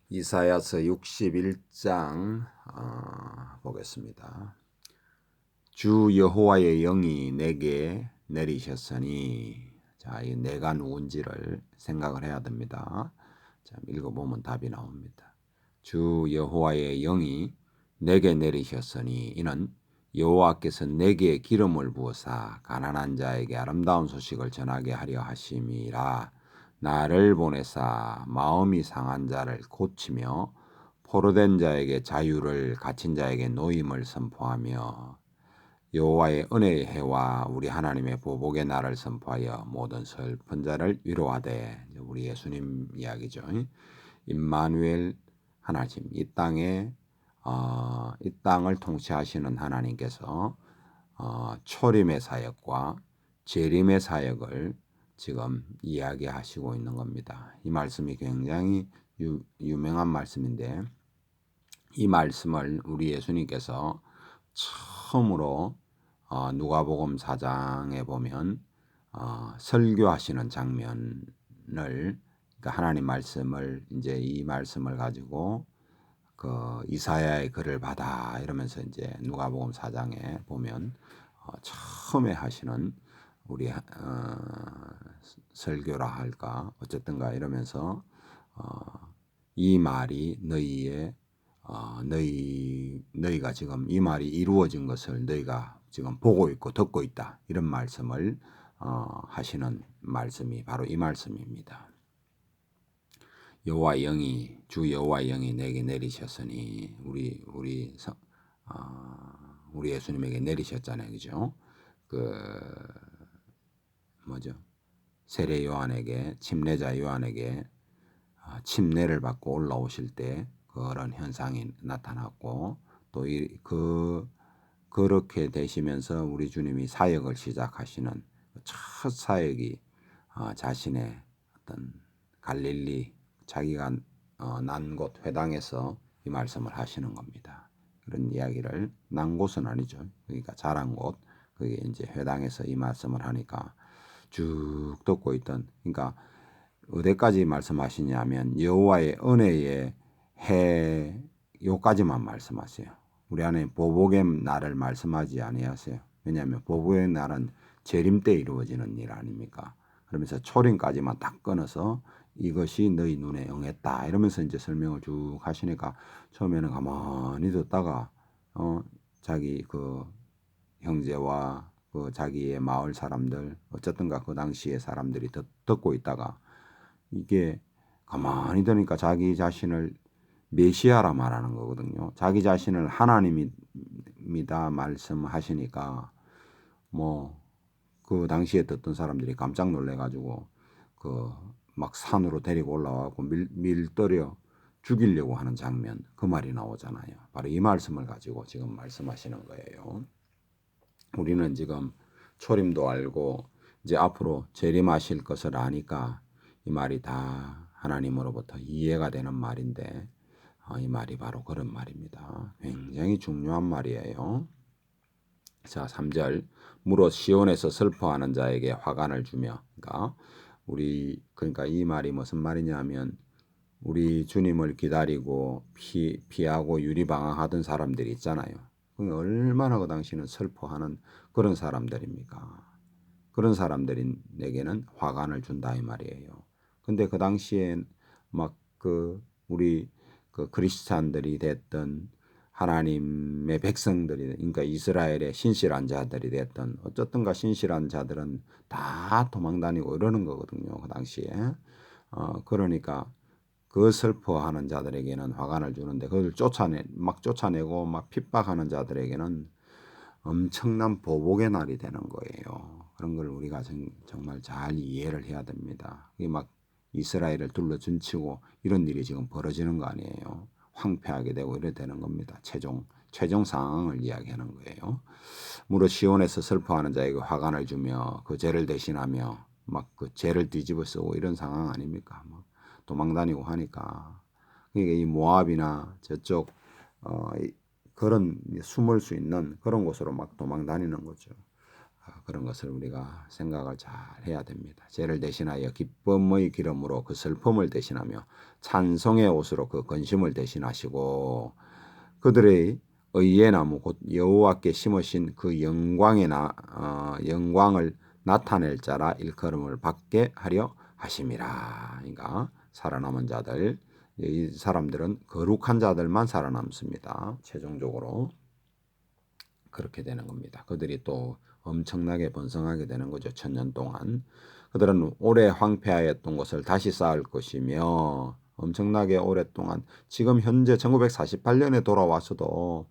이사야서 61장 보겠습니다. 주 여호와의 영이 내게 내리셨으니, 자, 이 내가 누군지를 생각을 해야 됩니다. 자, 읽어보면 답이 나옵니다. 주 여호와의 영이 내게 내리셨으니 이는 여호와께서 내게 기름을 부으사 가난한 자에게 아름다운 소식을 전하게 하려 하심이라. 나를 보내사 마음이 상한 자를 고치며 포로된 자에게 자유를, 갇힌 자에게 노임을 선포하며 여호와의 은혜의 해와 우리 하나님의 보복의 날을 선포하여 모든 슬픈 자를 위로하되. 우리 예수님 이야기죠. 임마누엘 하나님, 이 땅을 통치하시는 하나님께서 초림의 사역과 재림의 사역을 지금 이야기하시고 있는 겁니다. 이 말씀이 굉장히 유명한 말씀인데, 이 말씀을 우리 예수님께서 처음으로 누가복음 4장에 보면 설교하시는 장면을, 그러니까 하나님 말씀을, 이제 이 말씀을 가지고 그 이사야의 글을 받아 이러면서 이제 누가복음 4장에 보면 처음에 하시는 우리 설교라 할까 어쨌든가 이러면서 이 말이 너희가 지금 이 말이 이루어진 것을 너희가 지금 보고 있고 듣고 있다, 이런 말씀을 하시는 말씀이 바로 이 말씀입니다. 여호와의 영이, 주 여호와의 영이 내게 내리셨으니, 우리 예수님에게 내리셨잖아요, 그죠? 세례 요한에게, 침례자 요한에게 침례를 받고 올라오실 때 그런 현상이 나타났고, 또 그렇게 되시면서 우리 주님이 사역을 시작하시는 첫 사역이 자신의 어떤 갈릴리, 자기가 난 곳 회당에서 이 말씀을 하시는 겁니다. 그런 이야기를, 난 곳은 아니죠. 그러니까 자란 곳, 그게 이제 회당에서 이 말씀을 하니까 쭉 듣고 있던, 그러니까 어디까지 말씀하시냐면 여호와의 은혜의 해, 요까지만 말씀하세요. 우리 안에 보복의 날을 말씀하지 아니하세요. 왜냐하면 보복의 날은 재림 때 이루어지는 일 아닙니까? 그러면서 초림까지만 딱 끊어서 이것이 너희 눈에 응했다 이러면서 이제 설명을 쭉 하시니까 처음에는 가만히 듣다가 자기 그 형제와 그 자기의 마을 사람들, 어쨌든가 그 당시의 사람들이 듣고 있다가 이게 가만히 들으니까 자기 자신을 메시아라 말하는 거거든요. 자기 자신을 하나님이다 말씀하시니까 뭐 그 당시에 듣던 사람들이 깜짝 놀래가지고 그 막 산으로 데리고 올라와고 밀떠려 죽이려고 하는 장면, 그 말이 나오잖아요. 바로 이 말씀을 가지고 지금 말씀하시는 거예요. 우리는 지금 초림도 알고 이제 앞으로 재림하실 것을 아니까 이 말이 다 하나님으로부터 이해가 되는 말인데, 이 말이 바로 그런 말입니다. 굉장히 중요한 말이에요. 자, 3절. 무릇 시온에서 슬퍼하는 자에게 화관을 주며, 그러니까 이 말이 무슨 말이냐면, 우리 주님을 기다리고 피하고 유리방황하던 사람들이 있잖아요. 얼마나 그 당시는 슬퍼하는 그런 사람들입니까? 그런 사람들에게는 화관을 준다 이 말이에요. 근데 그 당시에 우리 그리스찬들이 됐던 하나님의 백성들이, 그러니까 이스라엘의 신실한 자들이 됐던, 어쨌든가 신실한 자들은 다 도망다니고 이러는 거거든요, 그 당시에. 그러니까 그 슬퍼하는 자들에게는 화관을 주는데, 그걸 쫓아내고 막 핍박하는 자들에게는 엄청난 보복의 날이 되는 거예요. 그런 걸 우리가 정말 잘 이해를 해야 됩니다. 이게 막 이스라엘을 둘러준치고 이런 일이 지금 벌어지는 거 아니에요. 황폐하게 되고 이래 되는 겁니다. 최종 상황을 이야기하는 거예요. 무릇 시온에서 슬퍼하는 자에게 화관을 주며 그 죄를 대신하며 막 그 죄를 뒤집어 쓰고 이런 상황 아닙니까? 막 도망다니고 하니까. 그러니까 이 모압이나 저쪽 그런 숨을 수 있는 그런 곳으로 막 도망다니는 거죠. 그런 것을 우리가 생각을 잘 해야 됩니다. 죄를 대신하여 기쁨의 기름으로 그 슬픔을 대신하며 찬송의 옷으로 그 근심을 대신하시고 그들의 의의 나무 곧 여호와께 심으신 그 영광을 나타낼 자라 일컬음을 받게 하려 하심이라. 그러니까 살아남은 자들, 이 사람들은 거룩한 자들만 살아남습니다. 최종적으로 그렇게 되는 겁니다. 그들이 또 엄청나게 번성하게 되는 거죠. 1000년 동안. 그들은 오래 황폐하였던 것을 다시 쌓을 것이며 엄청나게 오랫동안 지금 현재 1948년에 돌아와서도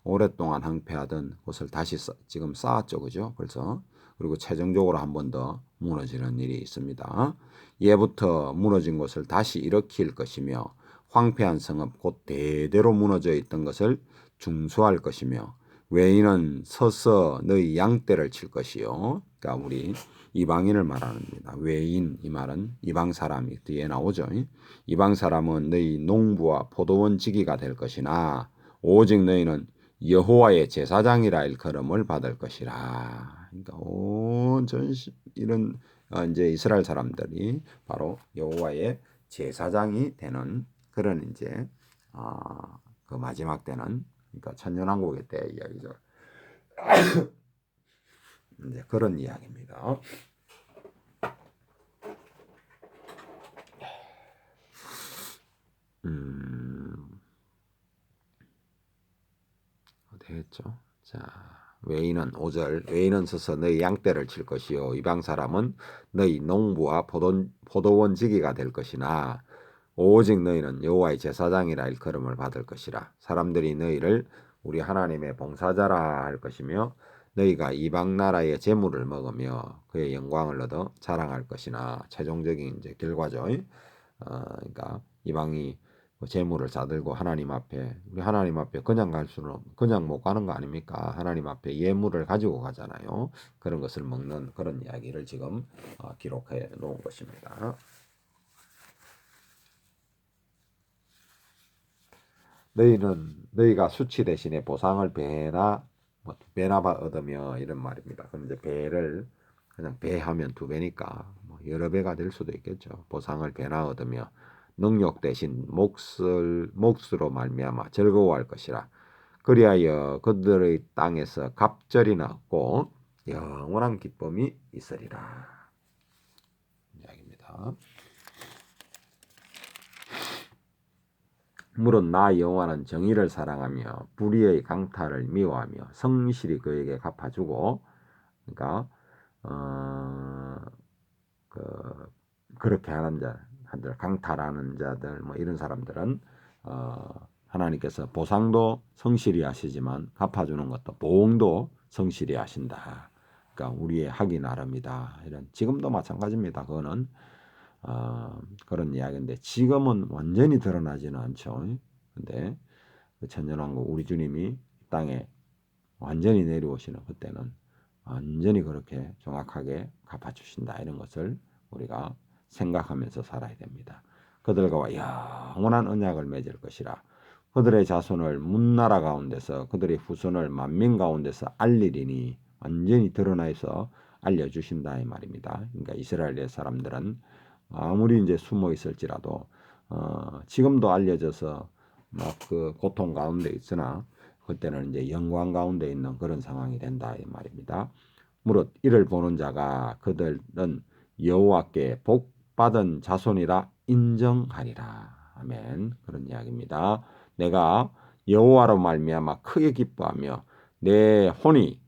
오랫동안 황폐하던 곳을 다시 지금 쌓았죠. 그죠? 벌써. 그리고 최종적으로 한 번 더 무너지는 일이 있습니다. 예부터 무너진 곳을 다시 일으킬 것이며 황폐한 성읍 곧 대대로 무너져 있던 것을 중수할 것이며 외인은 서서 너희 양떼를 칠 것이요. 그러니까 우리 이방인을 말합니다. 외인 이 말은 이방 사람이 뒤에 나오죠. 이방 사람은 너희 농부와 포도원 지기가 될 것이나 오직 너희는 여호와의 제사장이라 일컬음을 받을 것이라. 그러니까 온 이런 이제 이스라엘 사람들이 바로 여호와의 제사장이 되는 그런 이제 그 마지막 때는 그러니까 천년왕국의 때 이야기죠. 이제 그런 이야기입니다. 어디 했죠? 자, 외인은 5절 외인은 서서 너희 양떼를 칠 것이요 이방 사람은 너희 농부와 포도원 지기가 될 것이나 오직 너희는 여호와의 제사장이라 일컬음을 받을 것이라. 사람들이 너희를 우리 하나님의 봉사자라 할 것이며 너희가 이방 나라의 재물을 먹으며 그의 영광을 얻어 자랑할 것이나. 최종적인 이제 결과죠. 그러니까 이방이 재물을 사들고 우리 하나님 앞에 그냥 갈 수는 그냥 못 가는 거 아닙니까? 하나님 앞에 예물을 가지고 가잖아요. 그런 것을 먹는 그런 이야기를 지금 기록해 놓은 것입니다. 너희가 수치 대신에 보상을 배나 얻으며 이런 말입니다. 그럼 이제 배를 그냥 배하면 2배니까 여러 배가 될 수도 있겠죠. 보상을 배나 얻으며 능력 대신 몫으로 말미암아 즐거워할 것이라. 그리하여 그들의 땅에서 갑절이나 얻고 영원한 기쁨이 있으리라. 이야기입니다. 물은 나 여호와는 정의를 사랑하며 불의의 강탈을 미워하며 성실히 그에게 갚아주고. 그러니까 그렇게 하는 자들, 강탈하는 자들 이런 사람들은 하나님께서 보상도 성실히 하시지만 갚아주는 것도 보응도 성실히 하신다. 그러니까 우리의 하기 나름이다. 이런 지금도 마찬가지입니다. 그거는 그런 이야기인데 지금은 완전히 드러나지는 않죠. 근데 그 천년왕국 우리 주님이 땅에 완전히 내려오시는 그때는 완전히 그렇게 정확하게 갚아주신다. 이런 것을 우리가 생각하면서 살아야 됩니다. 그들과 영원한 언약을 맺을 것이라. 그들의 자손을 문나라 가운데서 그들의 후손을 만민 가운데서 알리리니. 완전히 드러나 있어 알려주신다 이 말입니다. 그러니까 이스라엘의 사람들은 아무리 이제 숨어 있을지라도 지금도 알려져서 막 그 고통 가운데 있으나 그때는 이제 영광 가운데 있는 그런 상황이 된다 이 말입니다. 무릇 이를 보는 자가 그들은 여호와께 복 받은 자손이라 인정하리라. 아멘. 그런 이야기입니다. 내가 여호와로 말미암아 크게 기뻐하며 내 혼이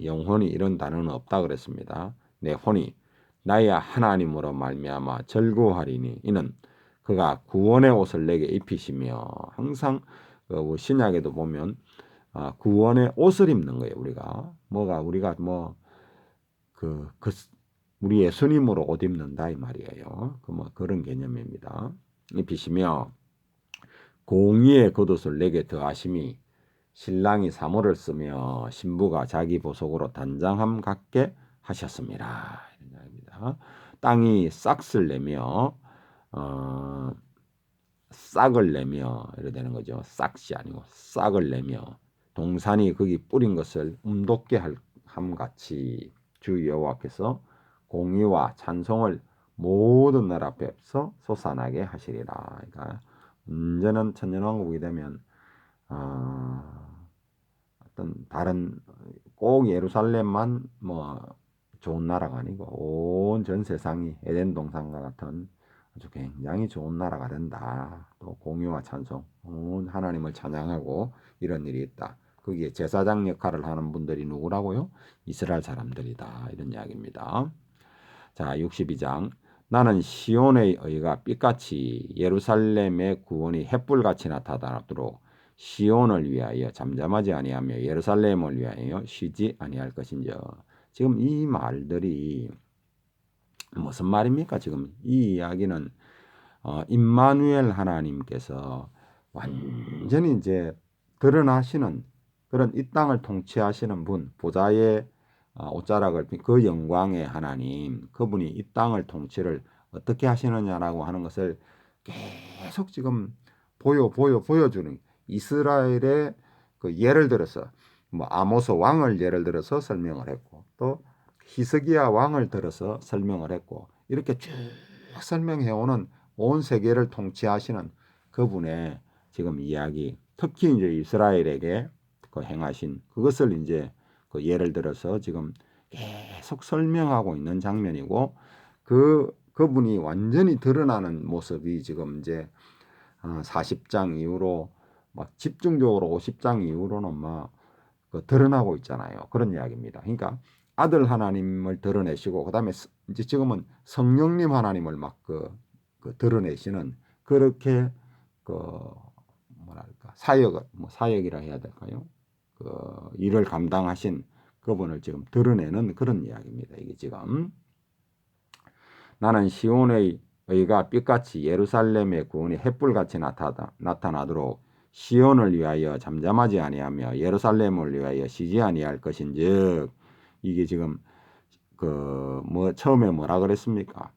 영혼이 이런 단어는 없다 그랬습니다. 내 혼이 나의 하나님으로 말미암아 즐거워하리니 이는 그가 구원의 옷을 내게 입히시며. 항상 신약에도 보면 구원의 옷을 입는 거예요. 우리가 우리 예수님으로 옷 입는다 이 말이에요. 그런 개념입니다. 입히시며 공의의 겉옷을 내게 더하심이 신랑이 사모를 쓰며 신부가 자기 보석으로 단장함 같게 하셨습니다. 이런 이야기입니다. 땅이 싹을 내며 싹을 내며 이래 되는 거죠. 싹이 아니고 싹을 내며 동산이 거기 뿌린 것을 움돋게 함같이 주 여호와께서 공의와 찬송을 모든 나라 앞에서 솟아나게 하시리라. 그러니까 언제는 천년왕국이 되면 어떤 다른 꼭 예루살렘만 뭐 좋은 나라가 아니고 온 전 세상이 에덴 동산과 같은 아주 굉장히 좋은 나라가 된다. 또 공의와 찬송, 온 하나님을 찬양하고 이런 일이 있다. 거기에 제사장 역할을 하는 분들이 누구라고요? 이스라엘 사람들이다. 이런 이야기입니다. 자, 62장. 나는 시온의 의가 빛같이 예루살렘의 구원이 햇불같이 나타나도록 시온을 위하여 잠잠하지 아니하며 예루살렘을 위하여 쉬지 아니할 것인즉. 지금 이 말들이 무슨 말입니까? 지금 이 이야기는 임마누엘 하나님께서 완전히 이제 드러나시는 그런 이 땅을 통치하시는 분, 보좌의 옷자락을 그 영광의 하나님, 그분이 이 땅을 통치를 어떻게 하시느냐라고 하는 것을 계속 지금 보여주는 이스라엘의 그 예를 들어서 뭐 아모스 왕을 예를 들어서 설명을 했고 또 히스기야 왕을 들어서 설명을 했고 이렇게 쭉 설명해오는 온 세계를 통치하시는 그분의 지금 이야기, 특히 이제 이스라엘에게 그 행하신 그것을 이제 그 예를 들어서 지금 계속 설명하고 있는 장면이고 그분이 완전히 드러나는 모습이 지금 이제 40장 이후로 막 집중적으로 50장 이후로는 막 드러나고 있잖아요. 그런 이야기입니다. 그러니까 아들 하나님을 드러내시고 그다음에 이제 지금은 성령님 하나님을 막 드러내시는 그렇게 그 뭐랄까 사역이라 해야 될까요? 그 일을 감당하신 그분을 지금 드러내는 그런 이야기입니다. 이게 지금 나는 시온의 의가 빛같이 예루살렘의 구원이 햇불같이 나타나도록 시온을 위하여 잠잠하지 아니하며 예루살렘을 위하여 쉬지 아니할 것인즉. 이게 지금 처음에 뭐라 그랬습니까?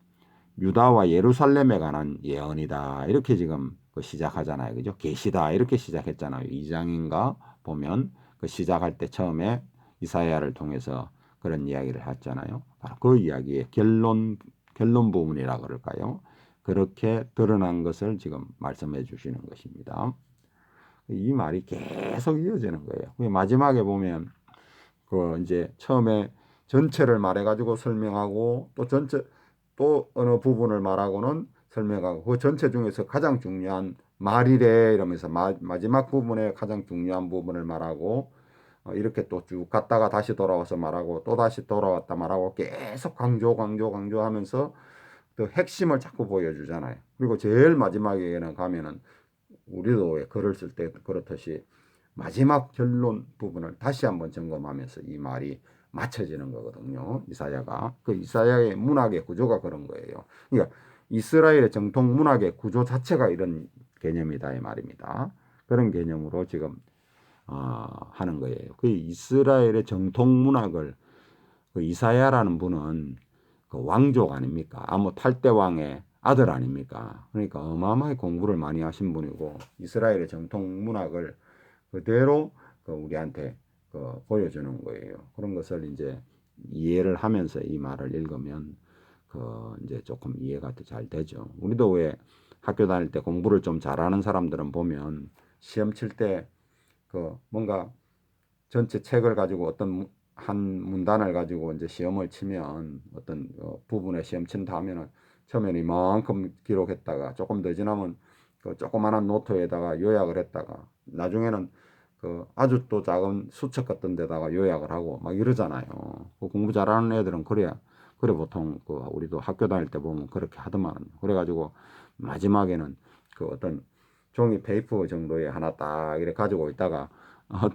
유다와 예루살렘에 관한 예언이다. 이렇게 지금 시작하잖아요. 그죠? 계시다. 이렇게 시작했잖아요. 2장인가 보면 시작할 때 처음에 이사야를 통해서 그런 이야기를 했잖아요. 바로 그 이야기의 결론 부분이라 그럴까요? 그렇게 드러난 것을 지금 말씀해 주시는 것입니다. 이 말이 계속 이어지는 거예요. 마지막에 보면 이제 처음에 전체를 말해가지고 설명하고 또 어느 부분을 말하고는 설명하고 그 전체 중에서 가장 중요한 말이래 이러면서 마지막 부분에 가장 중요한 부분을 말하고 이렇게 또 쭉 갔다가 다시 돌아와서 말하고 또 다시 돌아왔다 말하고 계속 강조하면서 그 핵심을 자꾸 보여주잖아요. 그리고 제일 마지막에는 가면은 우리도 왜 글을 쓸 때 그렇듯이 마지막 결론 부분을 다시 한번 점검하면서 이 말이 맞춰지는 거거든요. 이사야가. 그 이사야의 문학의 구조가 그런 거예요. 그러니까 이스라엘의 정통 문학의 구조 자체가 이런 개념이다 이 말입니다. 그런 개념으로 지금 하는 거예요. 그 이스라엘의 정통 문학을 그 이사야라는 분은 그 왕족 아닙니까? 아모 탈대 왕의 아들 아닙니까? 그러니까 어마어마하게 공부를 많이 하신 분이고 이스라엘의 정통 문학을 그대로 우리한테 보여주는 거예요. 그런 것을 이제 이해를 하면서 이 말을 읽으면 이제 조금 이해가 더 잘 되죠. 우리도 왜 학교 다닐 때 공부를 좀 잘하는 사람들은 보면 시험 칠 때 뭔가 전체 책을 가지고 어떤 한 문단을 가지고 이제 시험을 치면 어떤 부분에 시험 친다 하면은 처음에는 이만큼 기록했다가 조금 더 지나면 그 조그만한 노트에다가 요약을 했다가 나중에는 아주 또 작은 수첩 같은 데다가 요약을 하고 막 이러잖아요. 공부 잘하는 애들은 그래 보통 우리도 학교 다닐 때 보면 그렇게 하더만. 그래가지고 마지막에는 어떤 종이 페이퍼 정도의 하나 딱 이렇게 가지고 있다가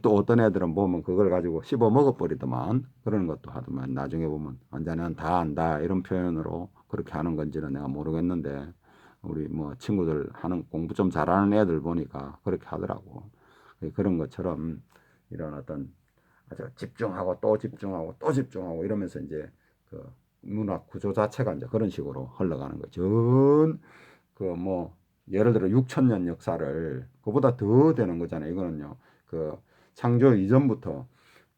또 어떤 애들은 보면 그걸 가지고 씹어 먹어버리더만 그런 것도 하더만. 나중에 보면 완전히 다 안다 이런 표현으로 그렇게 하는 건지는 내가 모르겠는데 우리 뭐 친구들 하는 공부 좀 잘하는 애들 보니까 그렇게 하더라고. 그런 것처럼 이런 어떤 아주 집중하고 또 집중하고 또 집중하고 이러면서 이제 문학 구조 자체가 이제 그런 식으로 흘러가는 거죠. 예를 들어 6,000년 역사를 그보다 더 되는 거잖아요. 이거는요. 창조 이전부터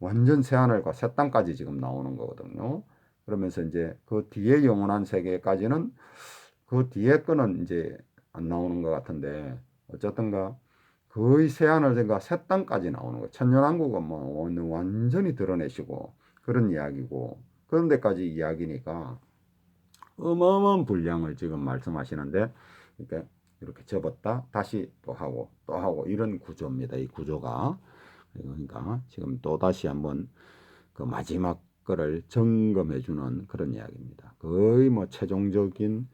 완전 새하늘과 새 땅까지 지금 나오는 거거든요. 그러면서 이제 그 뒤에 영원한 세계까지는 그 뒤에 거는 이제 안 나오는 것 같은데 어쨌든가 거의 새하늘과 새 땅까지 나오는 거. 천년왕국은 뭐 완전히 드러내시고 그런 이야기고 그런 데까지 이야기니까 어마어마한 분량을 지금 말씀하시는데 이렇게 접었다 다시 또 하고 이런 구조입니다. 이 구조가. 그러니까 지금 또 다시 한번 그 마지막 거를 점검해 주는 그런 이야기입니다. 거의 뭐 최종적인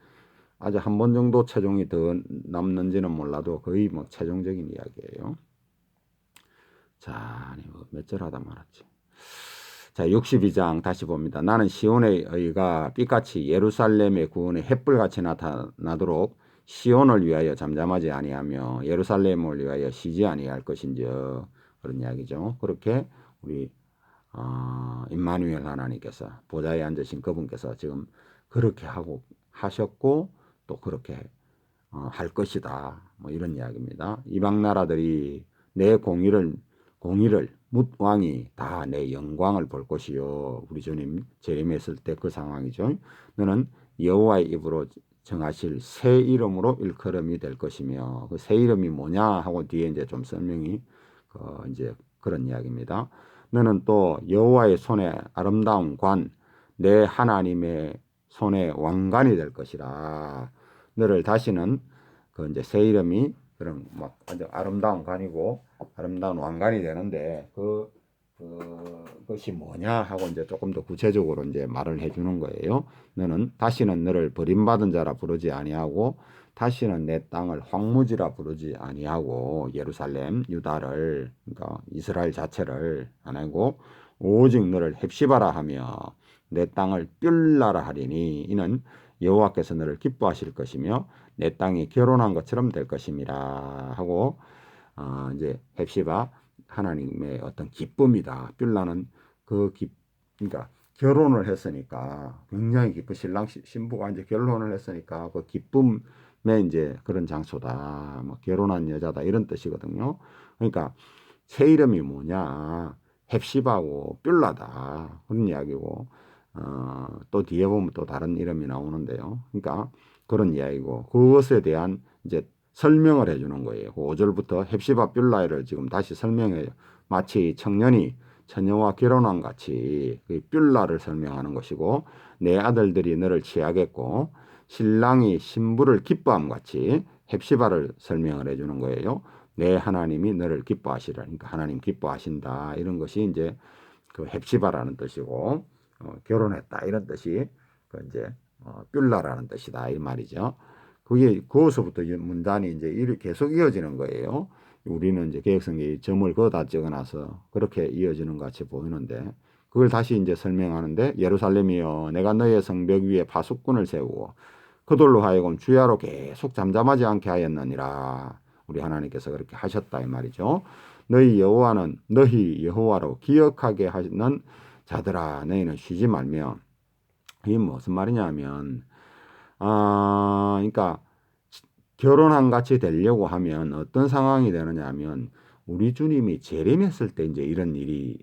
아주 한 번 정도 최종이 더 남는지는 몰라도 거의 뭐 최종적인 이야기예요. 자, 몇 절 하다 말았지. 자, 62장 다시 봅니다. 나는 시온의 의가 빛같이 예루살렘의 구원의 햇불같이 나타나도록 시온을 위하여 잠잠하지 아니하며 예루살렘을 위하여 쉬지 아니할 것인지요. 그런 이야기죠. 그렇게 우리 임마누엘 하나님께서 보좌에 앉으신 그분께서 지금 그렇게 하셨고 또 그렇게 할 것이다. 뭐 이런 이야기입니다. 이방 나라들이 내 공의를 뭇 왕이 다 내 영광을 볼 것이요. 우리 주님 재림했을 때 그 상황이죠. 너는 여호와의 입으로 정하실 새 이름으로 일컬음이 될 것이며 그 새 이름이 뭐냐 하고 뒤에 이제 좀 설명이 이제 그런 이야기입니다. 너는 또 여호와의 손에 아름다운 관, 내 하나님의 손에 왕관이 될 것이라. 너를 다시는 그 이제 새 이름이 그런 막 아주 아름다운 관이고 아름다운 왕관이 되는데 그것이 뭐냐 하고 이제 조금 더 구체적으로 이제 말을 해주는 거예요. 너는 다시는 너를 버림받은 자라 부르지 아니하고 다시는 내 땅을 황무지라 부르지 아니하고 예루살렘 유다를 그러니까 이스라엘 자체를 안 하고 오직 너를 헵시바라 하며 내 땅을 뷸라라 하리니 이는 여호와께서 너를 기뻐하실 것이며 내 땅이 결혼한 것처럼 될 것임이라 하고 이제 헵시바 하나님의 어떤 기쁨이다. 뷸라는 그러니까 결혼을 했으니까 굉장히 기쁜 신랑 신부가 이제 결혼을 했으니까 그 기쁨의 이제 그런 장소다. 뭐 결혼한 여자다 이런 뜻이거든요. 그러니까 새 이름이 뭐냐? 헵시바고 뷸라다 그런 이야기고 또 뒤에 보면 또 다른 이름이 나오는데요. 그러니까 그런 이야기고 그것에 대한 이제 설명을 해주는 거예요. 그 5절부터 헵시바 뷸라를 지금 다시 설명해요. 마치 청년이 처녀와 결혼한 같이 그 뷸라를 설명하는 것이고 내 아들들이 너를 취하겠고 신랑이 신부를 기뻐함 같이 헵시바를 설명을 해주는 거예요. 내 하나님이 너를 기뻐하시라. 그러니까 하나님 기뻐하신다. 이런 것이 이제 그 헵시바라는 뜻이고 결혼했다 이런 뜻이 그 이제 뷸라라는 뜻이다 이 말이죠. 그게 거기서부터 문단이 이제 계속 이어지는 거예요. 우리는 이제 개혁성경에 점을 그어다 적어놔서 그렇게 이어지는 것 같이 보이는데 그걸 다시 이제 설명하는데 예루살렘이여 내가 너의 성벽 위에 파수꾼을 세우고 그들로 하여금 주야로 계속 잠잠하지 않게 하였느니라. 우리 하나님께서 그렇게 하셨다 이 말이죠. 너희 여호와로 기억하게 하는 자들아 너희는 쉬지 말며 이게 무슨 말이냐면 그러니까 결혼한 같이 되려고 하면 어떤 상황이 되느냐 하면 우리 주님이 재림했을 때 이제 이런 일이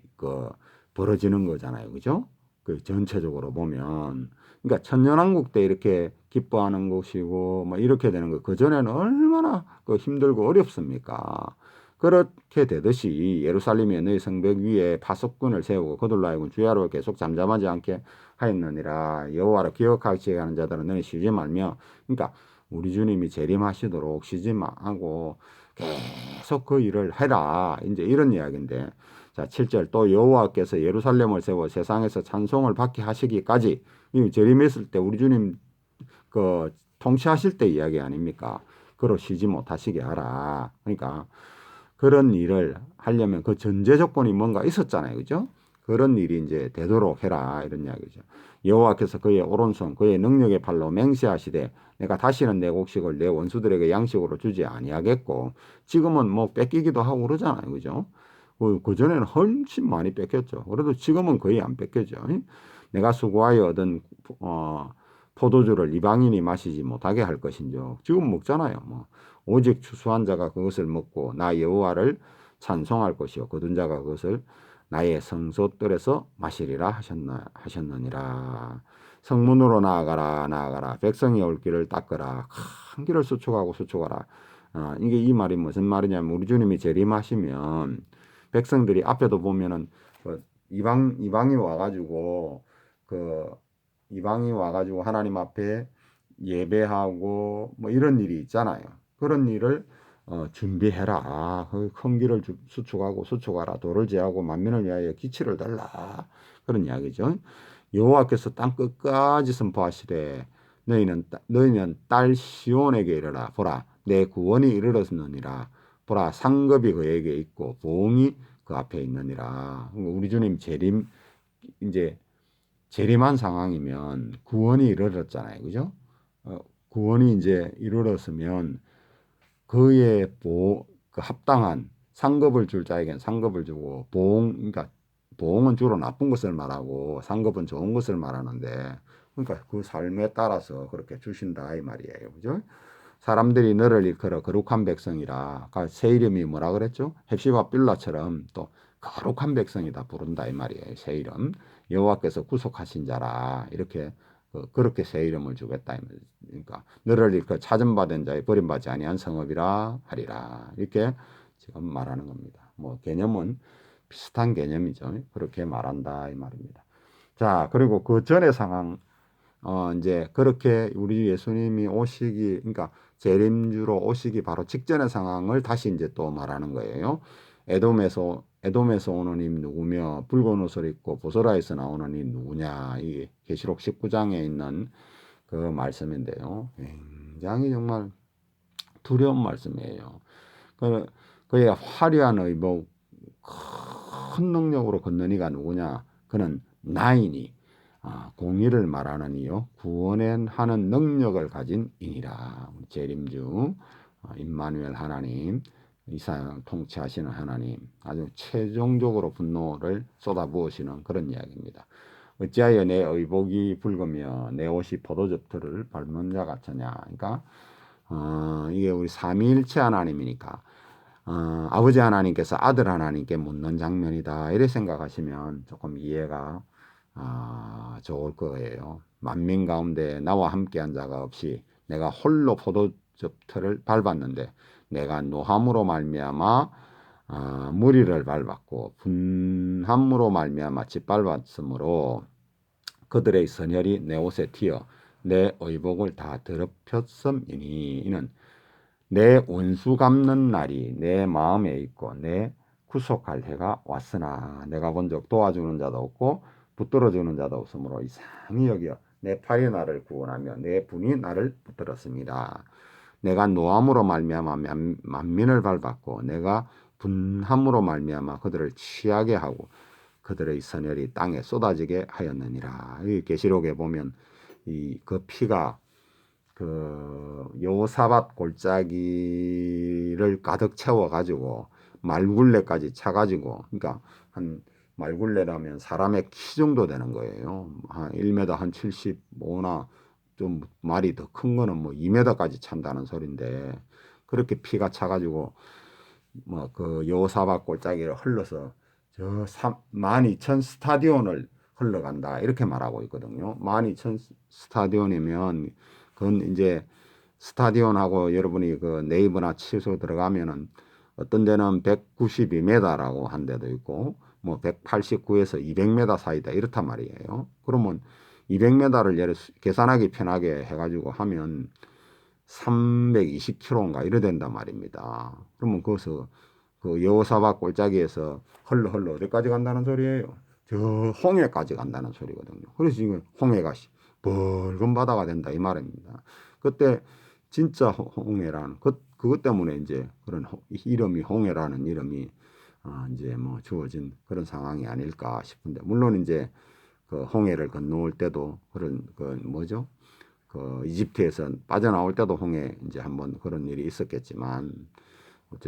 벌어지는 거잖아요. 그죠? 그 전체적으로 보면 그러니까 천년왕국 때 이렇게 기뻐하는 것이고 뭐 이렇게 되는 거 그전에는 얼마나 힘들고 어렵습니까? 그렇게 되듯이 예루살렘의 너희 성벽 위에 파수꾼을 세우고 그들로 하여금 주야로 계속 잠잠하지 않게 하였느니라. 여호와를 기억하지 하는 자들은 너희 쉬지 말며 그러니까 우리 주님이 재림하시도록 쉬지 말고 계속 그 일을 해라. 이제 이런 이야기인데 자 7절 또 여호와께서 예루살렘을 세워 세상에서 찬송을 받게 하시기까지 이 재림했을 때 우리 주님 그 통치하실 때 이야기 아닙니까? 그로 쉬지 못하시게 하라. 그러니까 그런 일을 하려면 그 전제 조건이 뭔가 있었잖아요. 그죠? 그런 일이 이제 되도록 해라. 이런 이야기죠. 여호와께서 그의 오른손, 그의 능력의 팔로 맹세하시되 내가 다시는 내 곡식을 내 원수들에게 양식으로 주지 아니하겠고 지금은 뭐 뺏기기도 하고 그러잖아요. 그죠? 그전에는 훨씬 많이 뺏겼죠. 그래도 지금은 거의 안 뺏겨죠. 내가 수고하여 얻은 포도주를 이방인이 마시지 못하게 할 것인죠. 지금 먹잖아요. 뭐 오직 추수한 자가 그것을 먹고 나 여호와를 찬송할 것이요 거둔 자가 그것을 나의 성소뜰에서 마시리라 하셨느니라. 성문으로 나아가라. 백성이 올 길을 닦으라. 큰 길을 수축하라. 이게 이 말이 무슨 말이냐면 우리 주님이 재림하시면 백성들이 앞에도 보면은 그 이방이 와가지고 그 이방이 와가지고 하나님 앞에 예배하고 뭐 이런 일이 있잖아요. 그런 일을 준비해라. 큰 길을 수축하라. 돌을 제하고 만민을 위하여 기치를 달라. 그런 이야기죠. 여호와께서 땅 끝까지 선포하시되 너희는 딸 시온에게 이르라. 보라, 내 구원이 이르렀느니라. 보라, 상급이 그에게 있고 보응이 그 앞에 있느니라. 우리 주님 이제 재림한 상황이면 구원이 이르렀잖아요. 그죠? 구원이 이제 이르렀으면 그 합당한 상급을 줄 자에겐 상급을 주고 그러니까 보응은 주로 나쁜 것을 말하고 상급은 좋은 것을 말하는데 그러니까 그 삶에 따라서 그렇게 주신다 이 말이에요. 그죠? 사람들이 너를 일컬어 거룩한 백성이라. 그러니까 새 이름이 뭐라 그랬죠? 헵시바 빌라처럼 또 거룩한 백성이다 부른다 이 말이에요. 새 이름. 여호와께서 구속하신 자라. 이렇게 그렇게 새 이름을 주겠다. 그러니까 너를 일컬어 찾음받은 자의 버림받지 아니한 성읍이라 하리라. 이렇게 지금 말하는 겁니다. 뭐 개념은 비슷한 개념이죠. 그렇게 말한다 이 말입니다. 자, 그리고 그 전의 상황 이제 그렇게 우리 예수님이 오시기, 그러니까 재림주로 오시기 바로 직전의 상황을 다시 이제 또 말하는 거예요. 에돔에서 오는 이 누구며 붉은 옷을 입고 보소라에서 나오는 이 누구냐. 이 계시록 19장에 있는 그 말씀인데요. 굉장히 정말 두려운 말씀이에요. 그의 화려한 의복, 큰 능력으로 걷는 이가 누구냐? 그는 나이니 공의를 말하는 이요 구원하는 능력을 가진 이니라. 재림주 임마누엘 하나님, 이 세상 통치하시는 하나님, 아주 최종적으로 분노를 쏟아부으시는 그런 이야기입니다. 어찌하여 내 의복이 붉으며 내 옷이 포도즙들을 밟는 자 같으냐. 그러니까 이게 우리 삼위일체 하나님이니까 아버지 하나님께서 아들 하나님께 묻는 장면이다. 이렇게 생각하시면 조금 이해가 좋을 거예요. 만민 가운데 나와 함께한 자가 없이 내가 홀로 포도즙 틀을 밟았는데 내가 노함으로 말미암아 무리를 밟았고 분함으로 말미암아 짓밟았으므로 그들의 선혈이 내 옷에 튀어 내 의복을 다 더럽혔음이니. 이는 내 원수 갚는 날이 내 마음에 있고 내 구속할 해가 왔으나 내가 본적 도와주는 자도 없고 붙들어주는 자도 없으므로 이상히 여기어 내 팔이 나를 구원하며 내 분이 나를 붙들었습니다. 내가 노함으로 말미암아 만민을 밟았고 내가 분함으로 말미암아 그들을 취하게 하고 그들의 선혈이 땅에 쏟아지게 하였느니라. 이 계시록에 보면 그 피가 그 여호사밧 골짜기를 가득 채워가지고 말굴레까지 차가지고, 그러니까 한 말굴레라면 사람의 키 정도 되는 거예요. 한 1m 한 75나 좀 말이 더 큰 거는 뭐 2m까지 찬다는 소린데 그렇게 피가 차가지고 뭐 그 여호사밧 골짜기를 흘러서 저 12,000 스타디온을 흘러간다 이렇게 말하고 있거든요. 12,000 스타디온이면 그건 이제 스타디온하고 여러분이 그 네이버나 치소 들어가면은 어떤 데는 192m라고 한 데도 있고 뭐 189에서 200m 사이다 이렇단 말이에요. 그러면 200m를 계산하기 편하게 해가지고 하면 320km인가 이래 된단 말입니다. 그러면 거기서 그 여호사밧 골짜기에서 흘러 어디까지 간다는 소리예요? 저 홍해까지 간다는 소리거든요. 그래서 지금 홍해가 붉은 바다가 된다 이 말입니다. 그때 진짜 홍해라는 그것 때문에 이제 그런 이름이 홍해라는 이름이 이제 뭐 주어진 그런 상황이 아닐까 싶은데, 물론 이제 그 홍해를 건너올 때도 그런 그 뭐죠? 그 이집트에서 빠져나올 때도 홍해 이제 한번 그런 일이 있었겠지만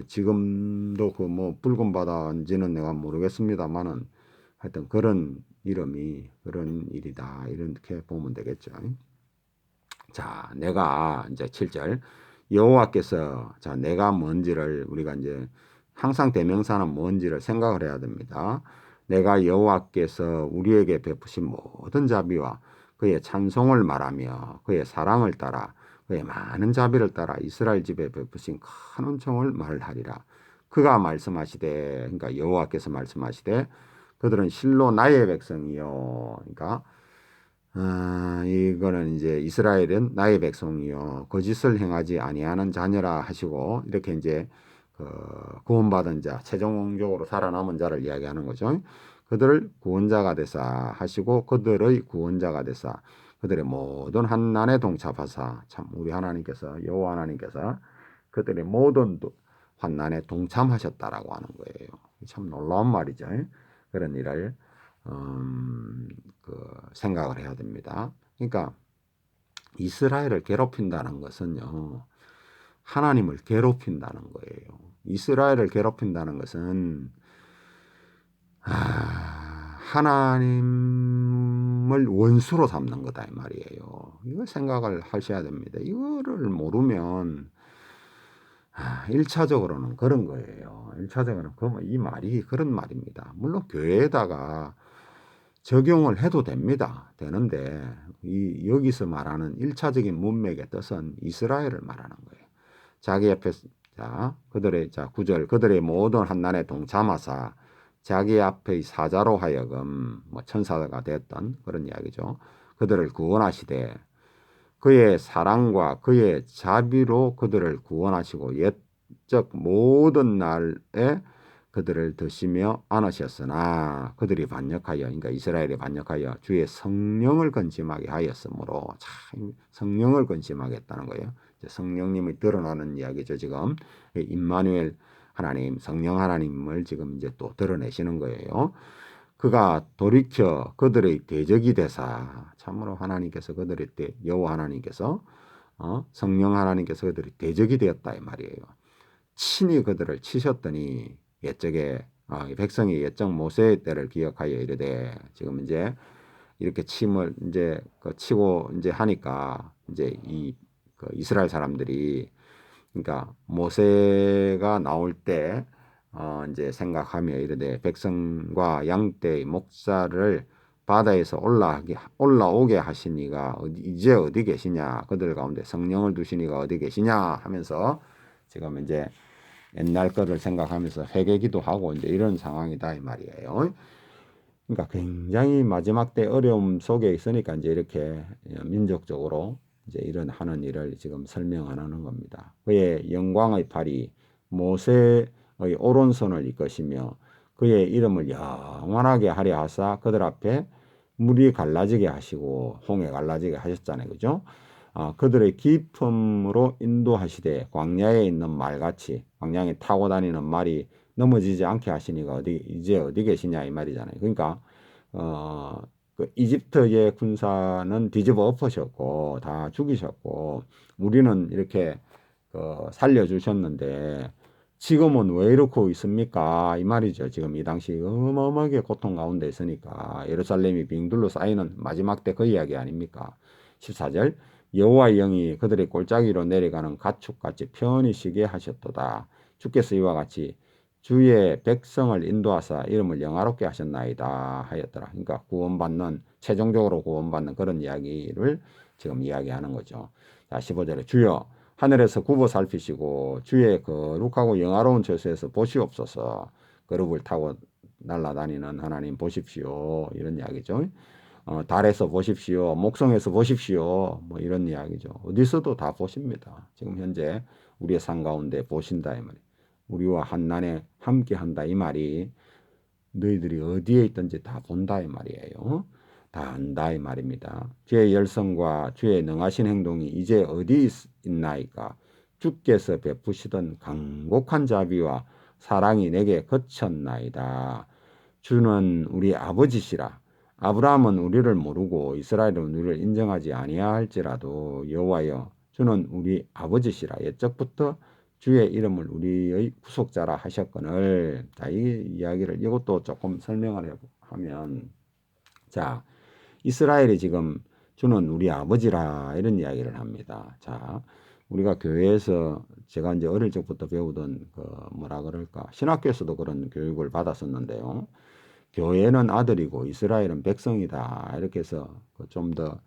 지금도 그 뭐 붉은 바다인지는 내가 모르겠습니다만은 하여튼 그런 이름이 그런 일이다 이렇게 보면 되겠죠. 자, 내가 이제 7절 여호와께서 자 내가 뭔지를 우리가 이제 항상 대명사는 뭔지를 생각을 해야 됩니다. 내가 여호와께서 우리에게 베푸신 모든 자비와 그의 찬송을 말하며 그의 사랑을 따라 그의 많은 자비를 따라 이스라엘 집에 베푸신 큰 은총을 말하리라. 그가 말씀하시되, 그러니까 여호와께서 말씀하시되 그들은 실로 나의 백성이요. 그러니까 이거는 이제 이스라엘은 나의 백성이요 거짓을 행하지 아니하는 자녀라 하시고, 이렇게 이제 그 구원받은 자, 최종적으로 살아남은 자를 이야기하는 거죠. 그들을 구원자가 되사 하시고 그들의 구원자가 되사 그들의 모든 환난에 동참하사, 참 우리 하나님께서, 여호와 하나님께서 그들의 모든 환난에 동참하셨다라고 하는 거예요. 참 놀라운 말이죠. 그런 일을 생각을 해야 됩니다. 그러니까 이스라엘을 괴롭힌다는 것은요, 하나님을 괴롭힌다는 거예요. 이스라엘을 괴롭힌다는 것은 하나님을 원수로 삼는 거다 이 말이에요. 이거 생각을 하셔야 됩니다. 이거를 모르면 1차적으로는 그런 거예요. 1차적으로는 이 말이 그런 말입니다. 물론 교회에다가 적용을 해도 됩니다. 되는데 여기서 말하는 1차적인 문맥의 뜻은 이스라엘을 말하는 거예요. 자기 앞에 그들의 9절 그들의 모든 환난에 동참하사 자기 앞의 사자로 하여금 천사가 됐던 그런 이야기죠. 그들을 구원하시되 그의 사랑과 그의 자비로 그들을 구원하시고 옛적 모든 날에 그들을 드시며 안으셨으나 그들이 반역하여, 그러니까 이스라엘이 반역하여 주의 성령을 근심하게 하였으므로, 참 성령을 근심하게 했다는 거예요. 성령님이 드러나는 이야기죠. 지금 임마누엘 하나님, 성령 하나님을 지금 이제 또 드러내시는 거예요. 그가 돌이켜 그들의 대적이 되사, 참으로 하나님께서 그들의 여호와 하나님께서 성령 하나님께서 그들의 대적이 되었다 이 말이에요. 친히 그들을 치셨더니 옛적에 백성이 옛적 모세의 때를 기억하여 이르되, 지금 이제 이렇게 침을 이제 치고 이제 하니까 이제 이스라엘 사람들이, 그러니까 모세가 나올 때 이제 생각하며 이르되 백성과 양떼의 목자를 바다에서 올라오게 하신 이가 이제 어디 계시냐, 그들 가운데 성령을 두신 이가 어디 계시냐 하면서 지금 이제 옛날 거를 생각하면서 회개기도 하고 이제 이런 상황이다 이 말이에요. 그러니까 굉장히 마지막 때 어려움 속에 있으니까 이제 이렇게 민족적으로 이제 이런 하는 일을 지금 설명하는 겁니다. 그의 영광의 팔이 모세의 오른손을 이끄시며 그의 이름을 영원하게 하려 하사 그들 앞에 물이 갈라지게 하시고 홍해 갈라지게 하셨잖아요. 그죠? 그들의 깊음으로 인도하시되 광야에 있는 말같이, 광야에 타고 다니는 말이 넘어지지 않게 하시니가 이제 어디 계시냐 이 말이잖아요. 그러니까 그 이집트의 군사는 뒤집어 엎으셨고 다 죽이셨고 우리는 이렇게 살려주셨는데 지금은 왜 이렇게 있습니까 이 말이죠. 지금 이 당시 어마어마하게 고통 가운데 있으니까 예루살렘이 빙 둘러싸이는 마지막 때 그 이야기 아닙니까? 14절 여호와의 영이 그들의 골짜기로 내려가는 가축같이 편히 쉬게 하셨도다. 주께서 이와 같이 주의 백성을 인도하사 이름을 영화롭게 하셨나이다 하였더라. 그러니까 구원받는, 최종적으로 구원받는 그런 이야기를 지금 이야기하는 거죠. 자, 15절에 주여 하늘에서 굽어 살피시고 주의 거룩하고 영화로운 처소에서 보시옵소서. 그룹을 타고 날아다니는 하나님 보십시오. 이런 이야기죠. 달에서 보십시오. 목성에서 보십시오. 뭐 이런 이야기죠. 어디서도 다 보십니다. 지금 현재 우리의 삶 가운데 보신다 이 말이에요. 우리와 한난에 함께 한다 이 말이 너희들이 어디에 있든지 다 본다 이 말이에요. 다 안다 이 말입니다. 주의 열성과 주의 능하신 행동이 이제 어디 있나이까? 주께서 베푸시던 강곡한 자비와 사랑이 내게 그쳤나이다. 주는 우리 아버지시라. 아브라함은 우리를 모르고 이스라엘은 우리를 인정하지 아니할지라도 여호와여 주는 우리 아버지시라. 옛적부터 주의 이름을 우리의 구속자라 하셨거늘. 자, 이 이야기를 이것도 조금 설명을 하면, 자, 이스라엘이 지금 주는 우리 아버지라 이런 이야기를 합니다. 자, 우리가 교회에서 제가 이제 어릴 적부터 배우던 뭐라 그럴까, 신학교에서도 그런 교육을 받았었는데요. 교회는 아들이고 이스라엘은 백성이다. 이렇게 해서 좀 더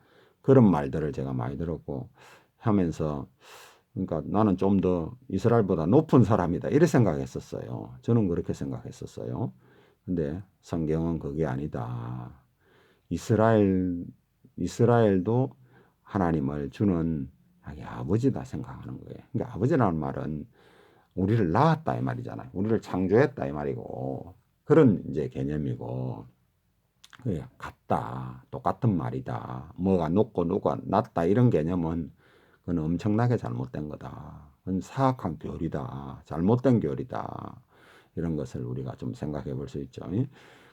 그런 말들을 제가 많이 들었고 하면서 그러니까 나는 좀 더 이스라엘보다 높은 사람이다. 이렇게 생각했었어요. 저는 그렇게 생각했었어요. 근데 성경은 그게 아니다. 이스라엘, 이스라엘도 하나님을 주는 자기 아버지다 생각하는 거예요. 그러니까 아버지라는 말은 우리를 낳았다 이 말이잖아요. 우리를 창조했다 이 말이고 그런 이제 개념이고 그게 같다, 똑같은 말이다. 뭐가 높고 누가 낮다 이런 개념은 그건 엄청나게 잘못된 거다. 그건 사악한 교리다. 잘못된 교리다. 이런 것을 우리가 좀 생각해 볼 수 있죠.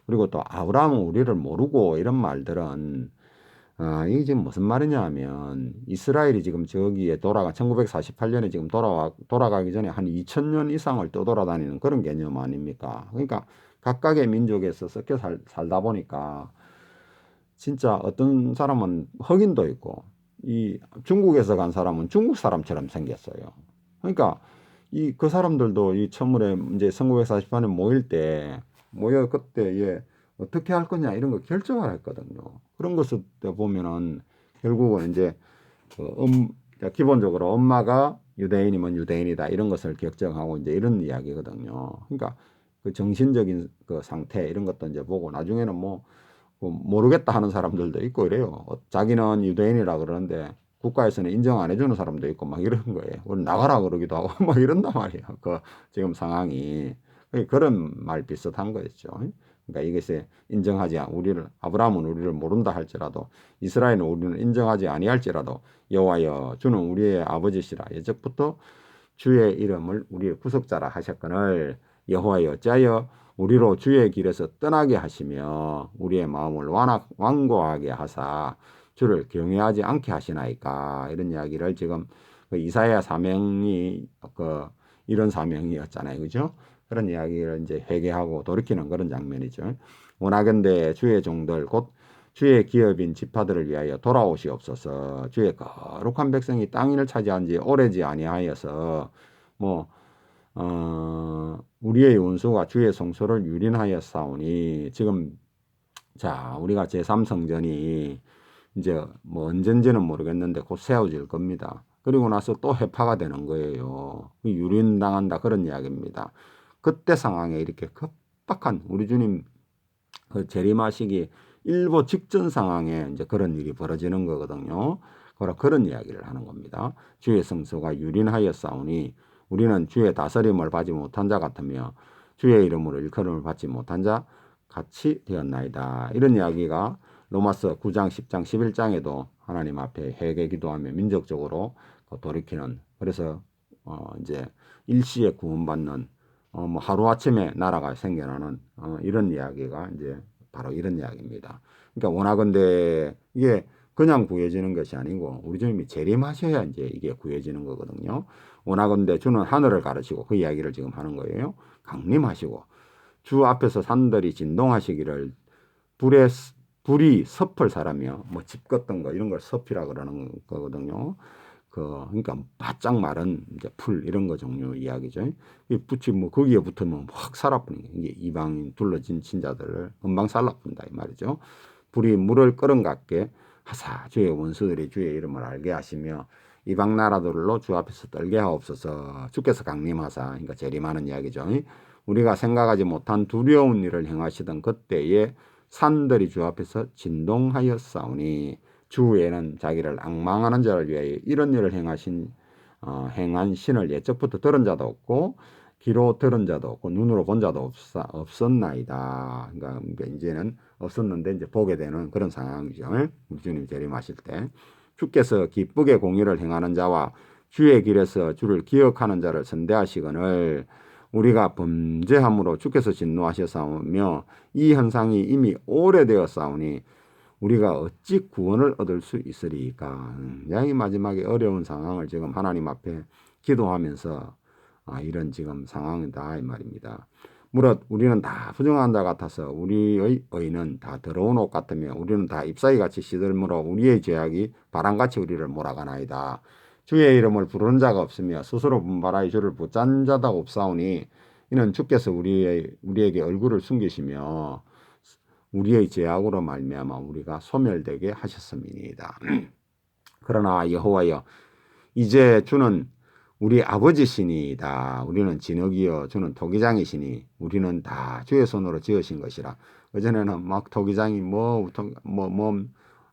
그리고 또 아브라함은 우리를 모르고 이런 말들은 이게 지금 무슨 말이냐 하면 이스라엘이 지금 저기에 1948년에 지금 돌아가기 전에 한 2000년 이상을 떠돌아다니는 그런 개념 아닙니까? 그러니까 각각의 민족에서 섞여 살다 보니까 진짜 어떤 사람은 흑인도 있고 이 중국에서 간 사람은 중국 사람처럼 생겼어요. 그러니까 그 사람들도 이 처음에 이제 1948년 모일 때 모여 그때 어떻게 할 거냐 이런 거 결정을 했거든요. 그런 것을 보면은 결국은 이제 기본적으로 엄마가 유대인이면 유대인이다 이런 것을 결정하고 이제 이런 이야기거든요. 그러니까 그 정신적인 그 상태 이런 것도 이제 보고 나중에는 뭐 모르겠다 하는 사람들도 있고 이래요. 자기는 유대인이라 그러는데 국가에서는 인정 안 해주는 사람도 있고 막 이런 거예요. 우리 나가라 그러기도 하고 막 이런단 말이에요. 그 지금 상황이 그런 말 비슷한 거였죠. 그러니까 이것에 우리를 아브라함은 우리를 모른다 할지라도 이스라엘은 우리를 인정하지 아니할지라도 여호와여 주는 우리의 아버지시라 예적부터 주의 이름을 우리의 구속자라 하셨거늘 여호와여 어찌하여 우리로 주의 길에서 떠나게 하시며 우리의 마음을 완고하게 하사 주를 경외하지 않게 하시나이까 이런 이야기를 지금 그 이사야 사명이 이런 사명이었잖아요. 그죠? 그런 이야기를 이제 회개하고 돌이키는 그런 장면이죠. 원하건대 주의 종들 곧 주의 기업인 지파들을 위하여 돌아오시옵소서. 주의 거룩한 백성이 땅을 차지한 지 오래지 아니하여서 우리의 원수가 주의 성소를 유린하여 싸우니 지금 자 우리가 제3성전이 이제 뭐 언젠지는 모르겠는데 곧 세워질 겁니다. 그리고 나서 또 해파가 되는 거예요. 유린당한다 그런 이야기입니다. 그때 상황에 이렇게 급박한 우리 주님 그 재림하시기 일보 직전 상황에 이제 그런 일이 벌어지는 거거든요. 그런 이야기를 하는 겁니다. 주의 성소가 유린하여 싸우니 우리는 주의 다스림을 받지 못한 자 같으며 주의 이름으로 일컬음을 받지 못한 자 같이 되었나이다. 이런 이야기가 로마서 9장, 10장, 11장에도 하나님 앞에 회개 기도하며 민족적으로 돌이키는 그래서 이제 일시에 구원받는 뭐 하루아침에 나라가 생겨나는 이런 이야기가 이제 바로 이런 이야기입니다. 그러니까 원하건대 이게 그냥 구해지는 것이 아니고 우리 주님이 재림하셔야 이제 이게 구해지는 거거든요. 원하건대 주는 하늘을 가르치고 그 이야기를 지금 하는 거예요. 강림하시고 주 앞에서 산들이 진동하시기를 불이 섭을 사람이요. 뭐 집 걷던 거 이런 걸 섭이라 그러는 거거든요. 그러니까 바짝 마른 이제 풀 이런 거 종류 이야기죠. 이 붙이 뭐 거기에 붙으면 확 살아버리는 게 이게 이방인 둘러진 친자들을 금방 살라뿐다 이 말이죠. 불이 물을 끓은 같게 하사 주의 원수들이 주의 이름을 알게 하시며 이방 나라들로 주 앞에서 떨게 하옵소서. 주께서 강림하사 그러니까 재림하는 이야기죠. 우리가 생각하지 못한 두려운 일을 행하시던 그때에 산들이 주 앞에서 진동하여 싸우니 주에는 자기를 앙망하는 자를 위하여 이런 일을 행한 신을 예적부터 들은 자도 없고 귀로 들은 자도 없고 눈으로 본 자도 없었나이다. 그러니까 이제는 없었는데 이제 보게 되는 그런 상황이죠. 우리 주님 재림하실 때 주께서 기쁘게 공의를 행하는 자와 주의 길에서 주를 기억하는 자를 선대하시거늘 우리가 범죄함으로 주께서 진노하셨사오며 이 현상이 이미 오래되었사오니 우리가 어찌 구원을 얻을 수 있으리까. 이 마지막에 어려운 상황을 지금 하나님 앞에 기도하면서 이런 지금 상황이다 이 말입니다. 무릇 우리는 다 부정한 자 같아서 우리의 의는 다 더러운 옷 같으며 우리는 다 잎사귀 같이 시들므로 우리의 죄악이 바람같이 우리를 몰아가나이다. 주의 이름을 부르는 자가 없으며 스스로 분발하여 주를 붙잡는 자도 없사오니 이는 주께서 우리에게 얼굴을 숨기시며 우리의 죄악으로 말미암아 우리가 소멸되게 하셨음이니이다. 그러나 여호와여 이제 주는 우리 아버지시니이다. 우리는 진흙이여 주는 토기장이시니 우리는 다 주의 손으로 지으신 것이라. 그전에는 막 토기장이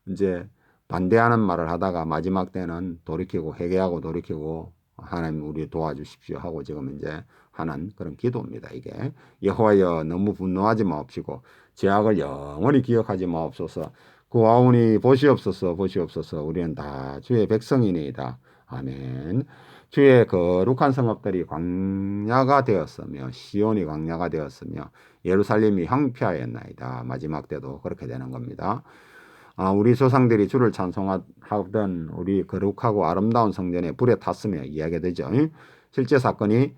이제 반대하는 말을 하다가 마지막 때는 돌이키고 회개하고 돌이키고 하나님 우리 도와주십시오 하고 지금 이제 하는 그런 기도입니다. 이게 여호와여 너무 분노하지 마옵시고 죄악을 영원히 기억하지 마옵소서. 구하오니 보시옵소서 보시옵소서. 우리는 다 주의 백성이니이다. 아멘. 주의 거룩한 성읍들이 광야가 되었으며 시온이 광야가 되었으며 예루살렘이 황폐하였나이다. 마지막 때도 그렇게 되는 겁니다. 우리 조상들이 주를 찬송하던 우리 거룩하고 아름다운 성전에 불에 탔으며 이야기되죠. 실제 사건이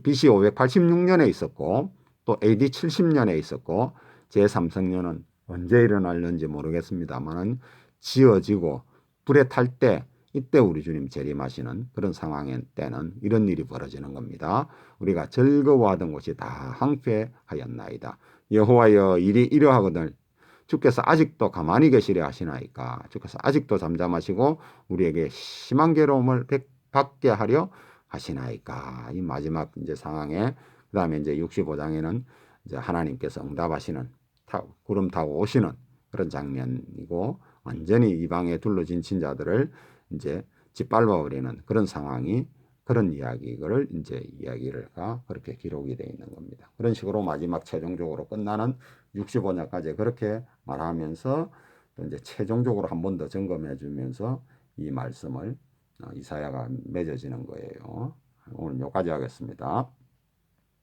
BC 586년에 있었고 또 AD 70년에 있었고 제3성년은 언제 일어날는지 모르겠습니다만 지어지고 불에 탈 때 이때 우리 주님 재림하시는 그런 상황의 때는 이런 일이 벌어지는 겁니다. 우리가 즐거워하던 곳이 다 황폐하였나이다. 여호와여 일이 이러하거든 주께서 아직도 가만히 계시려 하시나이까. 주께서 아직도 잠잠하시고 우리에게 심한 괴로움을 받게 하려 하시나이까. 이 마지막 이제 상황에 그다음에 이제 65장에는 이제 하나님께서 응답하시는 구름 타고 오시는 그런 장면이고 완전히 이방에 둘러진 신자들을 이제 짓밟아 버리는 그런 상황이 그런 이야기를 이제 이야기가 그렇게 기록이 되어 있는 겁니다. 그런 식으로 마지막 최종적으로 끝나는 65장까지 그렇게 말하면서 또 이제 최종적으로 한 번 더 점검해 주면서 이 말씀을 이사야가 맺어지는 거예요. 오늘 여기까지 하겠습니다.